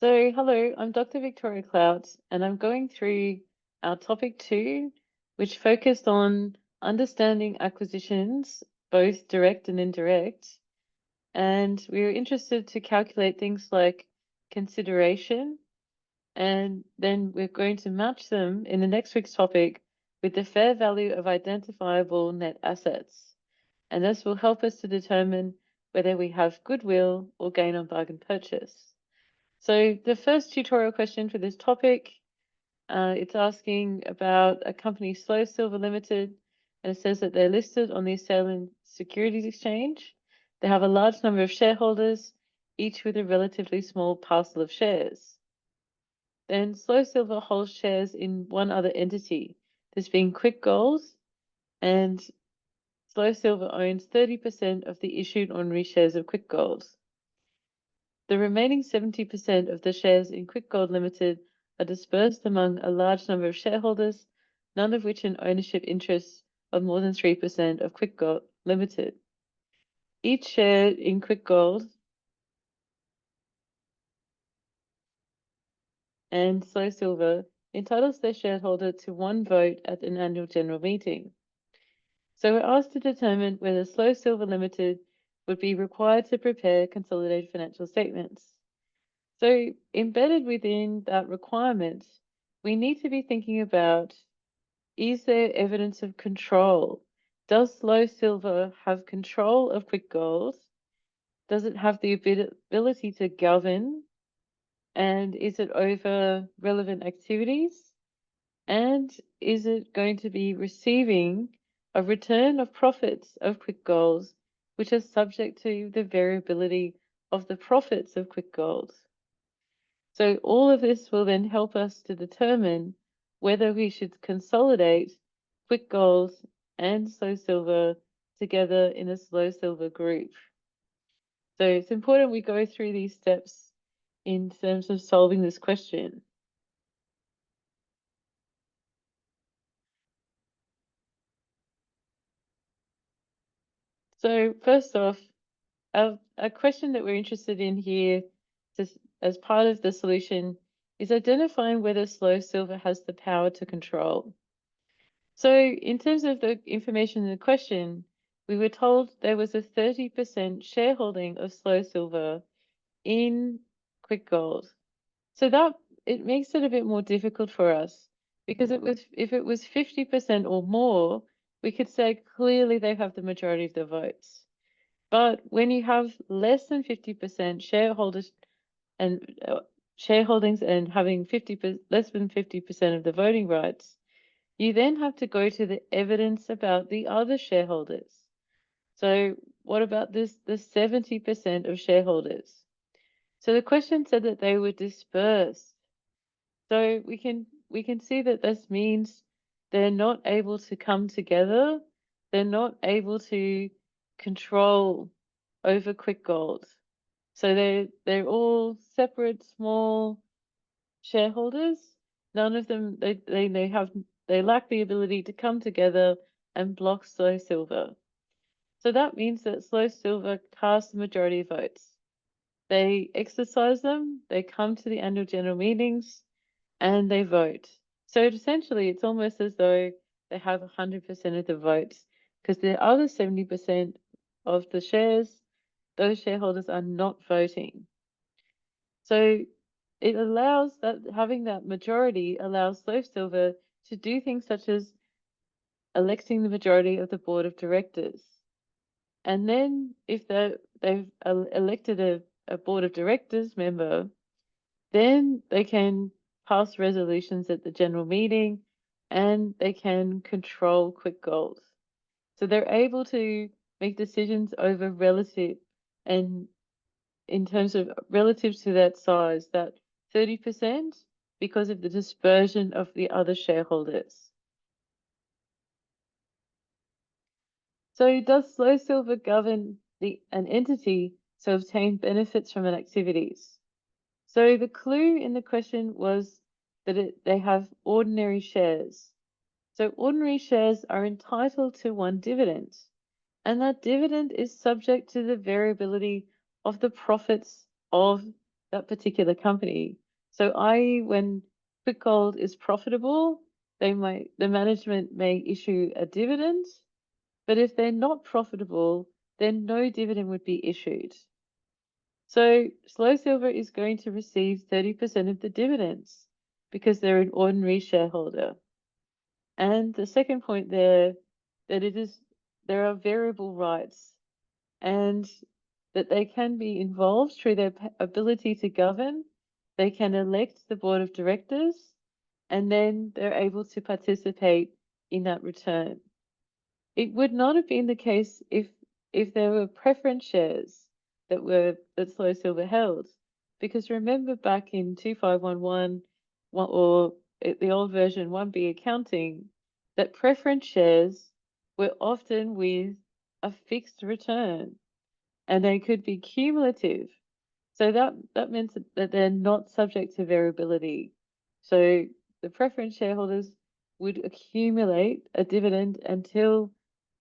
So, hello, I'm Dr. Victoria Clout, and I'm going through our topic 2, which focused on understanding acquisitions, both direct and indirect. And we were interested to calculate things like consideration, and then we're going to match them in the next week's topic with the fair value of identifiable net assets. And this will help us to determine whether we have goodwill or gain on bargain purchase. So the first tutorial question for this topic, it's asking about a company, Slow Silver Limited, and it says that they're listed on the Australian Securities Exchange. They have a large number of shareholders, each with a relatively small parcel of shares. Then Slow Silver holds shares in one other entity, this being Quick Gold, and Slow Silver owns 30% of the issued ordinary shares of Quick Gold. The remaining 70% of the shares in Quick Gold Limited are dispersed among a large number of shareholders, none of which in ownership interests of more than 3% of Quick Gold Limited. Each share in Quick Gold and Slow Silver entitles their shareholder to one vote at an annual general meeting. So we're asked to determine whether Slow Silver Limited would be required to prepare consolidated financial statements. So embedded within that requirement, we need to be thinking about, is there evidence of control? Does Slow Silver have control of Quick Gold? Does it have the ability to govern? And is it over relevant activities? And is it going to be receiving a return of profits of Quick Gold, which is subject to the variability of the profits of Quick Gold? So all of this will then help us to determine whether we should consolidate Quick Gold and Slow Silver together in a Slow Silver group. So it's important we go through these steps in terms of solving this question. So first off, a question that we're interested in here as part of the solution is identifying whether Slow Silver has the power to control. So in terms of the information in the question, we were told there was a 30% shareholding of Slow Silver in Quick Gold. So that it makes it a bit more difficult for us because if it was 50% or more, we could say clearly they have the majority of the votes. But when you have less than 50% shareholders and shareholdings and having less than 50% of the voting rights, you then have to go to the evidence about the other shareholders. So what about the 70% of shareholders? So the question said that they were dispersed. So we can see that this means they're not able to come together. They're not able to control over Quick Gold. So they're all separate small shareholders. None of them they lack the ability to come together and block Slow Silver. So that means that Slow Silver casts the majority of votes. They exercise them, they come to the annual general meetings, and they vote. So essentially, it's almost as though they have 100% of the votes, because the other 70% of the shares, those shareholders are not voting. So it allows that having that majority allows Slow Silver to do things such as electing the majority of the board of directors. And then if they've elected a board of directors member, then they can pass resolutions at the general meeting and they can control Quick Gold. So they're able to make decisions over relative and in terms of relative to that size, that 30%, because of the dispersion of the other shareholders. So does Slow Silver govern an entity to obtain benefits from an activities? So the clue in the question was that they have ordinary shares. So ordinary shares are entitled to one dividend, and that dividend is subject to the variability of the profits of that particular company. So when Quick Gold is profitable, the management may issue a dividend, but if they're not profitable, then no dividend would be issued. So Slow Silver is going to receive 30% of the dividends because they're an ordinary shareholder. And the second point there, there are variable rights, and that they can be involved through their ability to govern. They can elect the board of directors, and then they're able to participate in that return. It would not have been the case if there were preference shares that Slow Silver held, because remember back in 2511, or the old version 1B accounting, that preference shares were often with a fixed return, and they could be cumulative. So that meant that they're not subject to variability. So the preference shareholders would accumulate a dividend until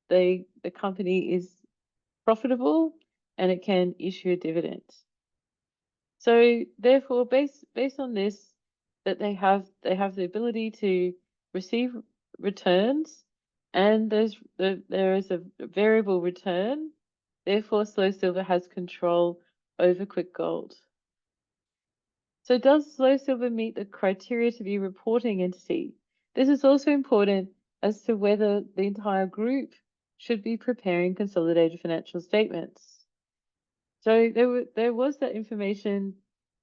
the company is profitable and it can issue a dividend. So therefore, based on this, that they have the ability to receive returns, and there is a variable return. Therefore, Slow Silver has control over Quick Gold. So does Slow Silver meet the criteria to be a reporting entity? This is also important as to whether the entire group should be preparing consolidated financial statements. So there was that information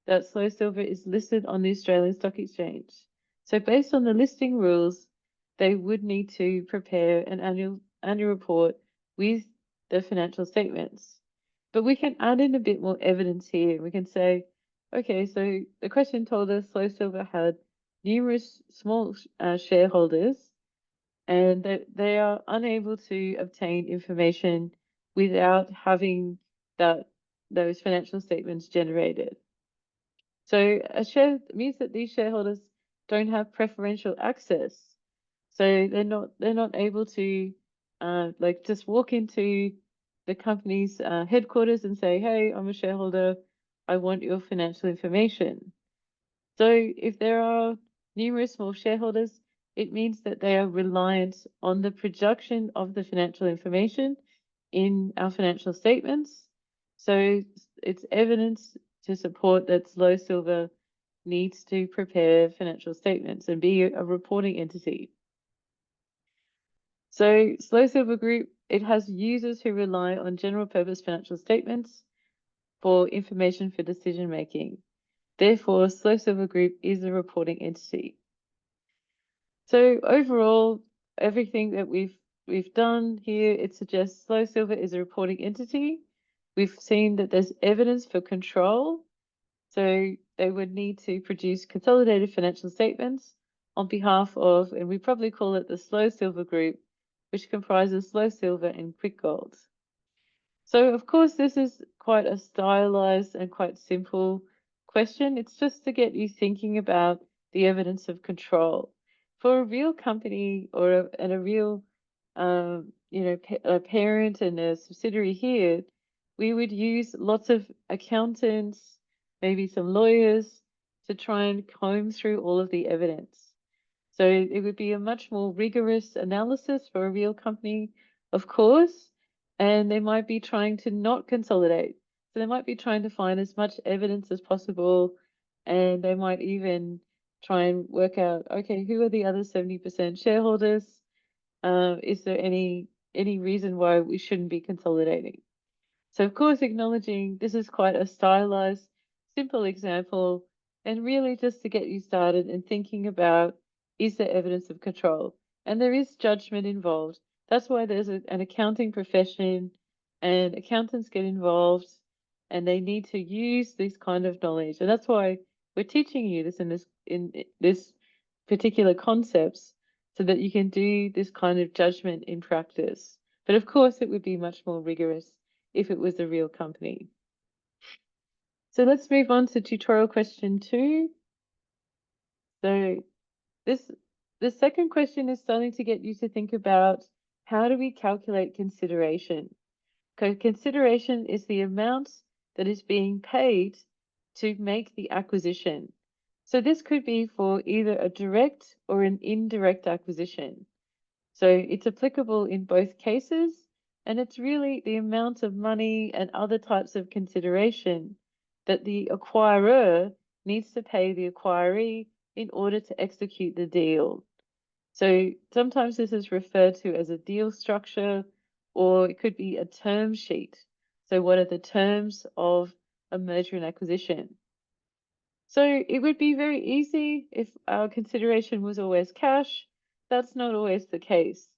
that Slow Silver is listed on the Australian Stock Exchange. So based on the listing rules, they would need to prepare an annual report with the financial statements. But we can add in a bit more evidence here. We can say, okay, so the question told us Slow Silver had numerous small shareholders, and that they are unable to obtain information without having those financial statements generated. So a share means that these shareholders don't have preferential access. So they're not able to like just walk into the company's headquarters and say, hey, I'm a shareholder, I want your financial information. So if there are numerous small shareholders, it means that they are reliant on the production of the financial information in our financial statements. So it's evidence to support that Slow Silver needs to prepare financial statements and be a reporting entity. So Slow Silver Group, it has users who rely on general purpose financial statements for information for decision making. Therefore, Slow Silver Group is a reporting entity. So overall, everything that we've done here, it suggests Slow Silver is a reporting entity. We've seen that there's evidence for control. So they would need to produce consolidated financial statements on behalf of, and we probably call it the Slow Silver Group, which comprises Slow Silver and Quick Gold. So of course, this is quite a stylized and quite simple question. It's just to get you thinking about the evidence of control. For a real company or a real, a parent and a subsidiary here, we would use lots of accountants, maybe some lawyers, to try and comb through all of the evidence. So it would be a much more rigorous analysis for a real company, of course, and they might be trying to not consolidate. So they might be trying to find as much evidence as possible, and they might even try and work out, okay, who are the other 70% shareholders? Is there any reason why we shouldn't be consolidating? So of course, acknowledging this is quite a stylized, simple example, and really just to get you started and thinking about, is there evidence of control? And there is judgment involved. That's why there's an accounting profession, and accountants get involved, and they need to use this kind of knowledge. And that's why we're teaching you this in this particular concepts, so that you can do this kind of judgment in practice. But of course, it would be much more rigorous if it was a real company. So let's move on to tutorial question 2. So the second question is starting to get you to think about, how do we calculate consideration? Consideration is the amount that is being paid to make the acquisition. So this could be for either a direct or an indirect acquisition. So it's applicable in both cases, and it's really the amount of money and other types of consideration that the acquirer needs to pay the acquiree in order to execute the deal. So sometimes this is referred to as a deal structure, or it could be a term sheet. So what are the terms of a merger and acquisition? So it would be very easy if our consideration was always cash. That's not always the case.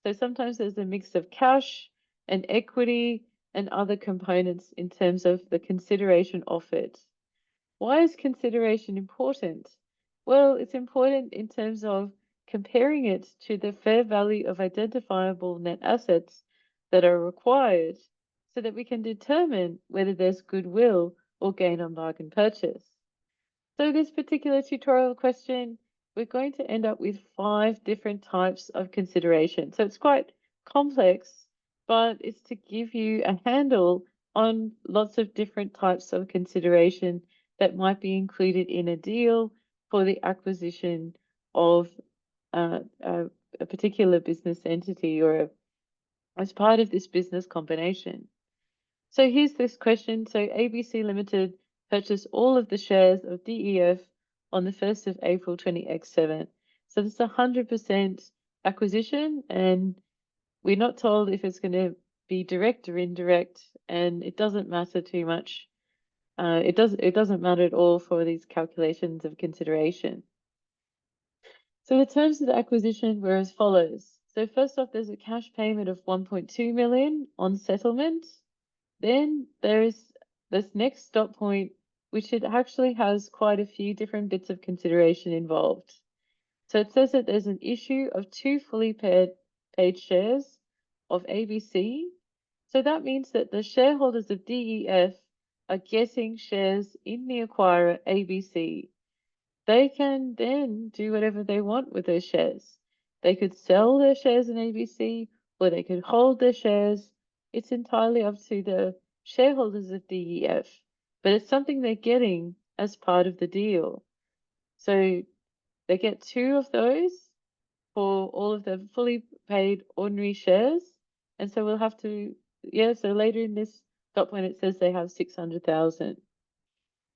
So sometimes there's a mix of cash and equity and other components in terms of the consideration offered. Why is consideration important? Well, it's important in terms of comparing it to the fair value of identifiable net assets that are required so that we can determine whether there's goodwill or gain on bargain purchase. So this particular tutorial question, we're going to end up with 5 different types of consideration. So it's quite complex, but it's to give you a handle on lots of different types of consideration that might be included in a deal for the acquisition of a particular business entity or as part of this business combination. So here's this question. So ABC Limited purchased all of the shares of DEF on the 1st of April 20X7. So this is 100% acquisition, and we're not told if it's going to be direct or indirect, and it doesn't matter too much. It doesn't matter at all for these calculations of consideration. So the terms of the acquisition were as follows. So first off, there's a cash payment of 1.2 million on settlement. Then there is this next stop point, which it actually has quite a few different bits of consideration involved. So it says that there's an issue of 2 fully paid shares of ABC. So that means that the shareholders of DEF are getting shares in the acquirer ABC. They can then do whatever they want with those shares. They could sell their shares in ABC, or they could hold their shares. It's entirely up to the shareholders of DEF, but it's something they're getting as part of the deal. So they get 2 of those for all of the fully paid ordinary shares. And so we'll have to, so later in this dot point, it says they have 600,000.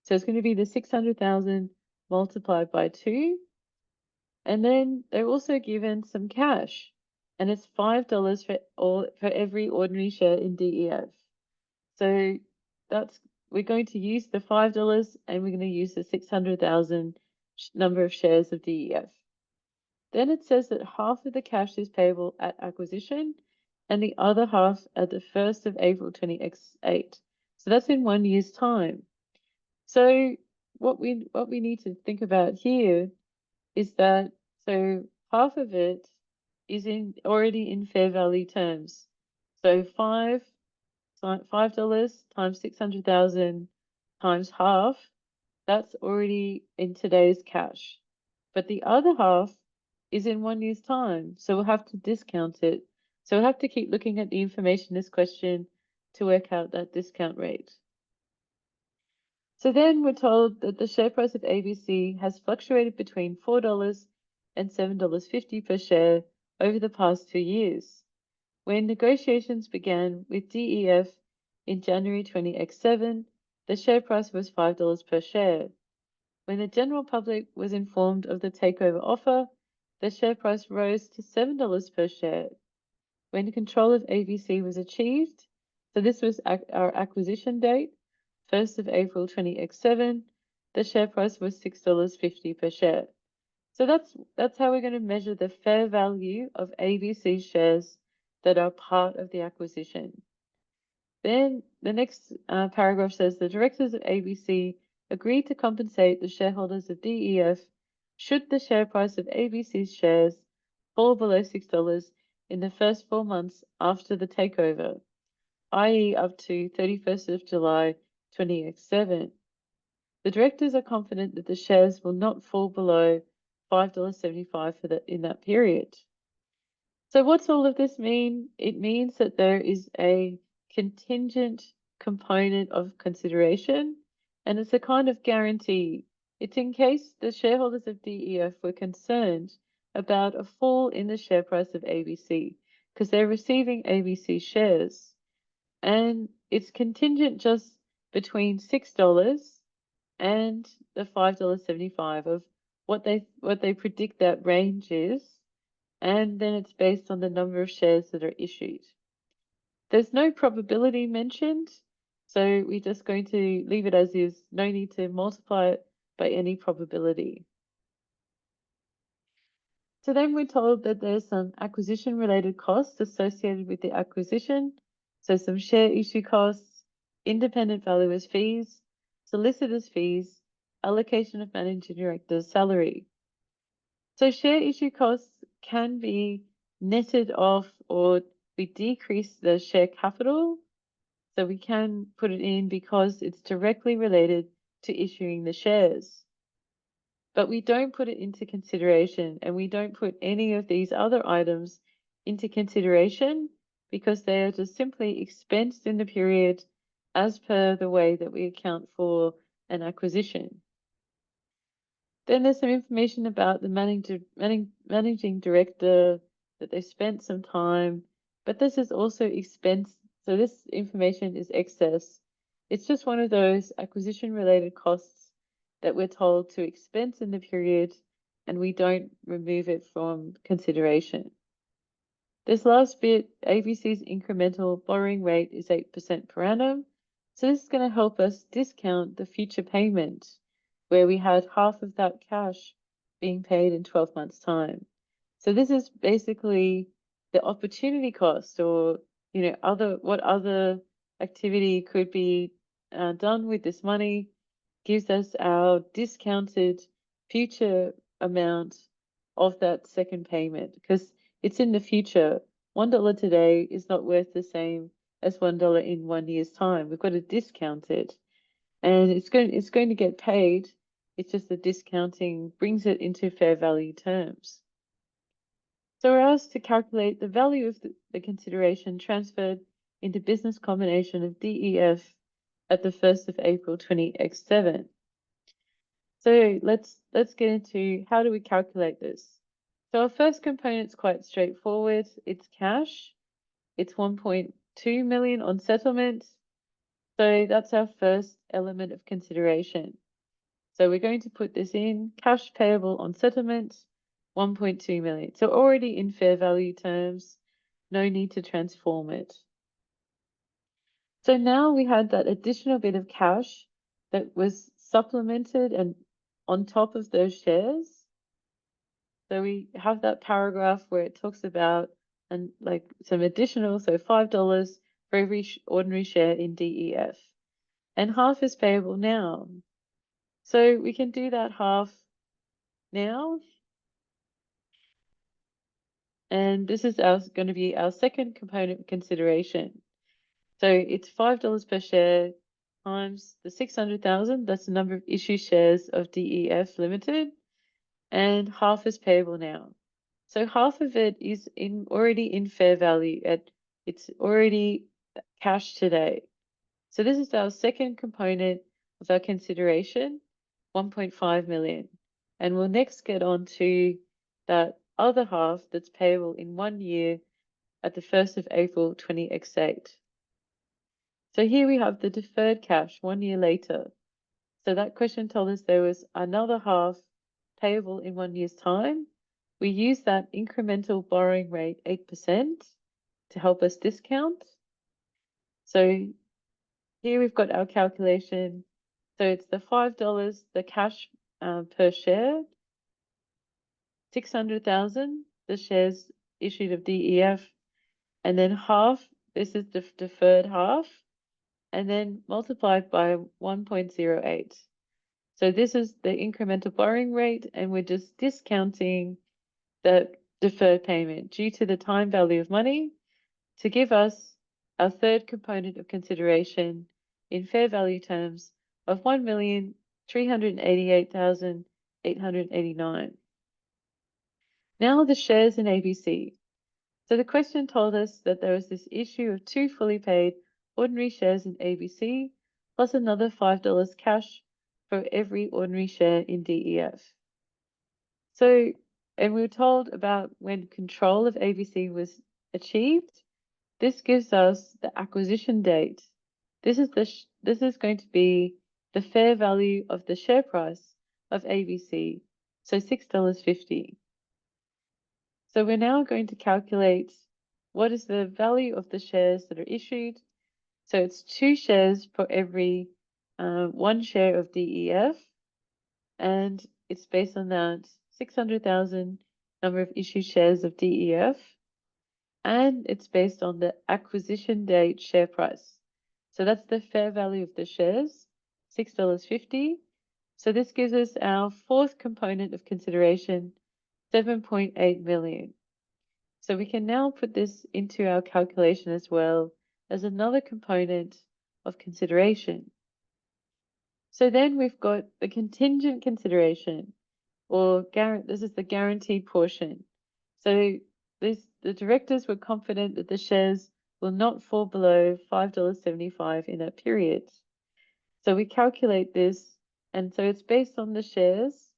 So it's going to be the 600,000 multiplied by 2. And then they're also given some cash, and it's $5 for every ordinary share in DEF. So we're going to use the $5, and we're going to use the 600,000 number of shares of DEF. Then it says that half of the cash is payable at acquisition, and the other half at the 1st of April 20X8. So that's in 1 year's time. So what we need to think about here is that so half of it is already in fair value terms. So $5 times 600,000 times half, that's already in today's cash. But the other half is in 1 year's time, so we'll have to discount it. So we'll have to keep looking at the information in this question to work out that discount rate. So then we're told that the share price of ABC has fluctuated between $4 and $7.50 per share over the past 2 years. When negotiations began with DEF in January 20X7, the share price was $5 per share. When the general public was informed of the takeover offer, the share price rose to $7 per share. When control of ABC was achieved, so this was our acquisition date, 1st of April 20X7, the share price was $6.50 per share. So that's how we're going to measure the fair value of ABC shares that are part of the acquisition. Then the next paragraph says the directors of ABC agreed to compensate the shareholders of DEF should the share price of ABC's shares fall below $6 in the first 4 months after the takeover, i.e. up to 31st of July 20X7. The directors are confident that the shares will not fall below $5.75 in that period. So what's all of this mean? It means that there is a contingent component of consideration, And it's a kind of guarantee. It's in case the shareholders of DEF were concerned about a fall in the share price of ABC because they're receiving ABC shares. And it's contingent just between $6 and the $5.75 of what they predict that range is, and then it's based on the number of shares that are issued. There's no probability mentioned, so we're just going to leave it as is, no need to multiply it by any probability. So then we're told that there's some acquisition related costs associated with the acquisition. So some share issue costs, independent valuers fees, solicitors fees, allocation of managing director's salary. So share issue costs can be netted off, or we decrease the share capital. So we can put it in because it's directly related to issuing the shares. But we don't put it into consideration, and we don't put any of these other items into consideration because they are just simply expensed in the period as per the way that we account for an acquisition. Then there's some information about the managing director, that they spent some time, but this is also expense. So this information is excess. It's just one of those acquisition related costs that we're told to expense in the period, and we don't remove it from consideration. This last bit, ABC's incremental borrowing rate is 8% per annum. So this is going to help us discount the future payment, where we had half of that cash being paid in 12 months' time. So this is basically the opportunity cost, or what other activity could be done with this money, gives us our discounted future amount of that second payment, because it's in the future. $1 today is not worth the same as $1 in 1 year's time. We've got to discount it, and it's going to get paid. It's just the discounting brings it into fair value terms. So we're asked to calculate the value of the consideration transferred into business combination of DEF at the 1st of April 20X7. So let's get into how do we calculate this. So our first component is quite straightforward. It's cash. It's 1.2 million on settlement. So that's our first element of consideration. So we're going to put this in cash payable on settlement, 1.2 million. So already in fair value terms, no need to transform it. So now we had that additional bit of cash that was supplemented and on top of those shares. So we have that paragraph where it talks about like some additional, so $5 for every ordinary share in DEF, and half is payable now. So we can do that half now, and this is going to be our second component consideration. So it's $5 per share times the 600,000. That's the number of issued shares of DEF Limited, and half is payable now. So half of it is already in fair value. It's already cash today. So this is our second component of our consideration, 1.5 million. And we'll next get on to that other half that's payable in 1 year at the 1st of April 20X8. So here we have the deferred cash 1 year later. So that question told us there was another half payable in 1 year's time. We use that incremental borrowing rate 8% to help us discount. So here we've got our calculation. So it's the $5, the cash per share, 600,000, the shares issued of DEF, and then half, this is the deferred half, and then multiplied by 1.08. So this is the incremental borrowing rate, and we're just discounting the deferred payment due to the time value of money to give us our third component of consideration in fair value terms of 1,388,889. Now the shares in ABC. So the question told us that there was this issue of 2 fully paid ordinary shares in ABC plus another $5 cash for every ordinary share in DEF. So, and we were told about when control of ABC was achieved. This gives us the acquisition date. This is going to be the fair value of the share price of ABC, so $6.50. So we're now going to calculate what is the value of the shares that are issued. So it's 2 shares for every 1 share of DEF, and it's based on that 600,000 number of issued shares of DEF, and it's based on the acquisition date share price. So that's the fair value of the shares, $6.50. So this gives us our fourth component of consideration, 7.8 million. So we can now put this into our calculation as well as another component of consideration. So then we've got the contingent consideration, or this is the guaranteed portion. So the directors were confident that the shares will not fall below $5.75 in that period. So we calculate this, and so it's based on the shares.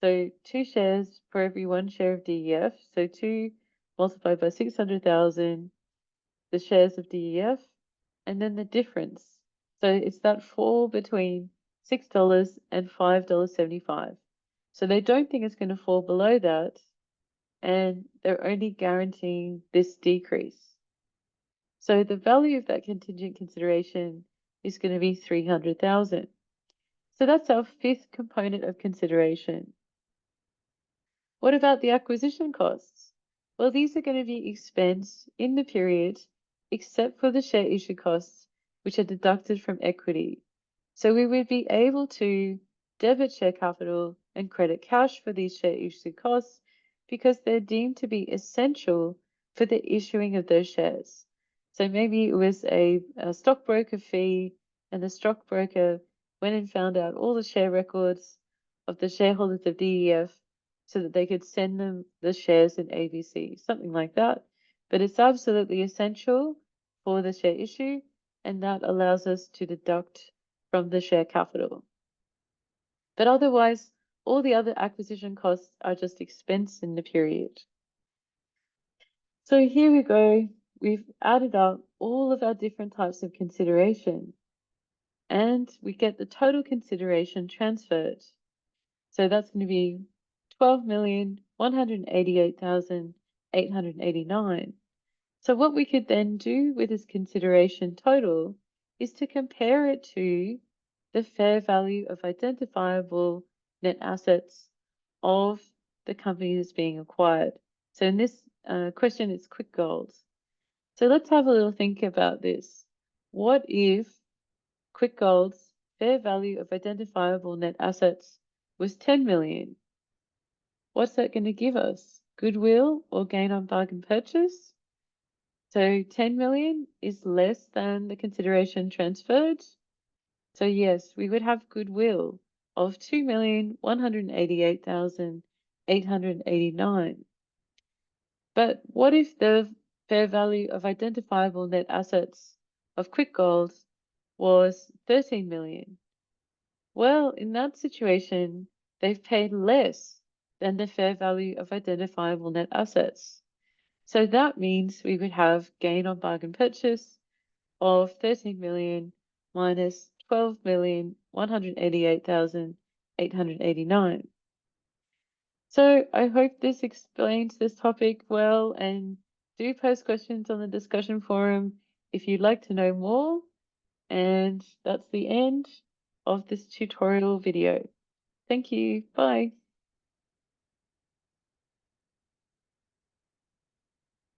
So 2 shares for every 1 share of DEF. So 2 multiplied by 600,000, the shares of DEF, and then the difference. So it's that fall between $6 and $5.75. So they don't think it's going to fall below that, and they're only guaranteeing this decrease. So the value of that contingent consideration is going to be 300,000. So that's our fifth component of consideration. What about the acquisition costs? Well, these are going to be expensed in the period, except for the share issue costs, which are deducted from equity. So we would be able to debit share capital and credit cash for these share issue costs because they're deemed to be essential for the issuing of those shares. So maybe it was a stockbroker fee, and the stockbroker went and found out all the share records of the shareholders of DEF so that they could send them the shares in ABC, something like that. But it's absolutely essential for the share issue, and that allows us to deduct from the share capital. But otherwise, all the other acquisition costs are just expense in the period. So here we go. We've added up all of our different types of consideration, and we get the total consideration transferred. So that's going to be 12,188,889. So what we could then do with this consideration total is to compare it to the fair value of identifiable net assets of the company that's being acquired. So in this question, it's Quick Gold. So let's have a little think about this. What if Quick Gold's fair value of identifiable net assets was 10 million? What's that going to give us? Goodwill or gain on bargain purchase? So 10 million is less than the consideration transferred. So yes, we would have goodwill of 2,188,889. But what if the fair value of identifiable net assets of Quick Gold was 13 million? Well, in that situation, they've paid less than the fair value of identifiable net assets. So that means we would have gain on bargain purchase of 13 million minus 12,188,889. So I hope this explains this topic well, and do post questions on the discussion forum if you'd like to know more. And that's the end of this tutorial video. Thank you. Bye.